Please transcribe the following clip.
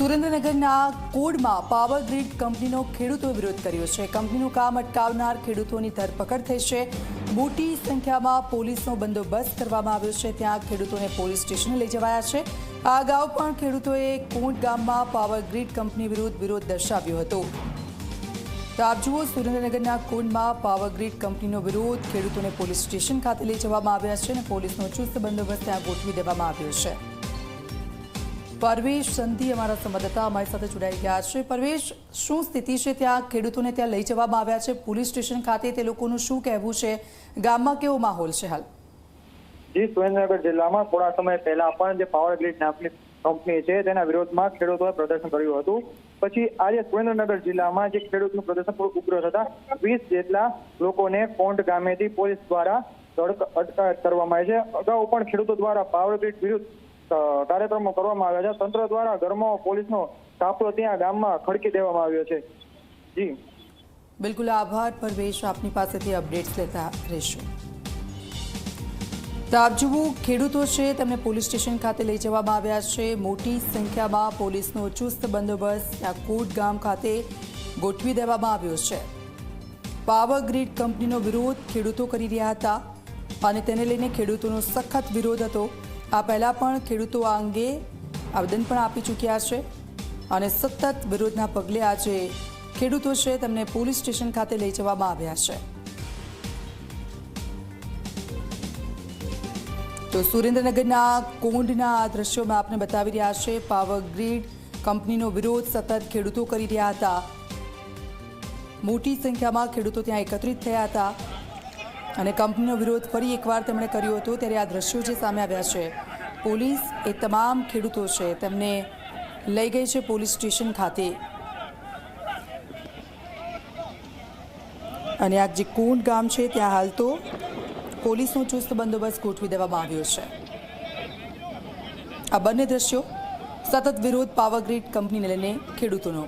સુરેન્દ્રનગરના કોડમાં power grid કંપનીનો ખેડૂતોએ વિરોધ કર્યો છે। કંપનીનું કામ અટકાવનાર ખેડૂતોની ધરપકડ થઈ છે। મોટી સંખ્યામાં પોલીસનો બંદોબસ્ત કરવામાં આવ્યો છે। ત્યાં ખેડૂતોને પોલીસ સ્ટેશને લઈ જવાયા છે। આ અગાઉ પણ ખેડૂતોએ કોડ ગામમાં પાવર ગ્રીડ કંપની વિરુદ્ધ વિરોધ દર્શાવ્યો હતો। તો આપ જુઓ, સુરેન્દ્રનગરના કોડમાં પાવર ગ્રીડ કંપનીનો વિરોધ, ખેડૂતોને પોલીસ સ્ટેશન ખાતે લઈ જવામાં આવ્યા છે અને પોલીસનો ચુસ્ત બંદોબસ્ત ત્યાં ગોઠવી દેવામાં આવ્યો છે। પરવેશ સંધી અમારા સંવાદદાતા અમારી સાથે જોડાઈ ગયા છે। પરવેશ, શું સ્થિતિ છે? ત્યાં ખેડૂતોને ત્યાં લઈ જવામાં આવ્યા છે પોલીસ સ્ટેશન ખાતે, તે લોકોનું શું કહેવું છે? ગામમાં કેવો માહોલ છે હાલ? જી, સુરેન્દ્રનગર જિલ્લામાં થોડા સમય પહેલા પણ જે પાવર ગ્રીડ નામની કંપની છે તેના વિરોધમાં ખેડૂતોએ પ્રદર્શન કર્યું હતું। પછી આજે સુરેન્દ્રનગર જિલ્લામાં જે ખેડૂતનું પ્રદર્શન થોડું ઉગ્ર થતા 20 જેટલા લોકોને કોંડ ગામેથી પોલીસ દ્વારા અટકાયત કરવામાં આવી છે। અગાઉ પણ ખેડૂતો દ્વારા પાવર ગ્રીડ વિરુદ્ધ કાર્યક્રમો કરવામાં આવ્યા છે। તંત્ર દ્વારા ગરમાવો પોલીસનો કાફલો ત્યાં ગામમાં ખડકી દેવામાં આવ્યો છે। જી બિલકુલ, આભાર પરવેશ, આપની પાસેથી અપડેટ્સ લેતા રહીશું। તો આપ જુઓ, ખેડૂતો છે તેમને પોલીસ સ્ટેશન ખાતે લઈ જવામાં આવ્યા છે। મોટી સંખ્યામાં પોલીસનો ચુસ્ત બંદોબસ્ત ત્યાં કોટ ગામ ખાતે ગોઠવી દેવામાં આવ્યો છે। પાવર ગ્રીડ કંપનીનો વિરોધ ખેડૂતો કરી રહ્યા હતા અને તેને લઈને ખેડૂતોનો સખત વિરોધ હતો। આ પહેલાં પણ ખેડૂતો આ અંગે આવેદન પણ આપી ચૂક્યા છે અને સતત વિરોધના પગલે આજે ખેડૂતો છે તેમને પોલીસ સ્ટેશન ખાતે લઈ જવામાં આવ્યા છે। તો સુરેન્દ્રનગરના કોંડના આ દ્રશ્યોમાં આપને બતાવી રહ્યા છે। પાવર ગ્રીડ કંપનીનો વિરોધ સતત ખેડૂતો કરી રહ્યા હતા। મોટી સંખ્યામાં ખેડૂતો ત્યાં એકત્રિત થયા હતા અને કંપનીનો વિરોધ ફરી એકવાર તેમણે કર્યો હતો। ત્યારે આ દ્રશ્યો જે સામે આવ્યા છે, પોલીસ એ તમામ ખેડૂતો છે તેમને લઈ ગઈ છે પોલીસ સ્ટેશન ખાતે અને આ જે કોંડ ગામ છે ત્યાં હાલ તો પોલીસનો ચુસ્ત બંદોબસ્ત ગોઠવી દેવામાં આવ્યો છે। આ બંને દ્રશ્યો સતત વિરોધ પાવર ગ્રીડ કંપનીને લઈને ખેડૂતોનો।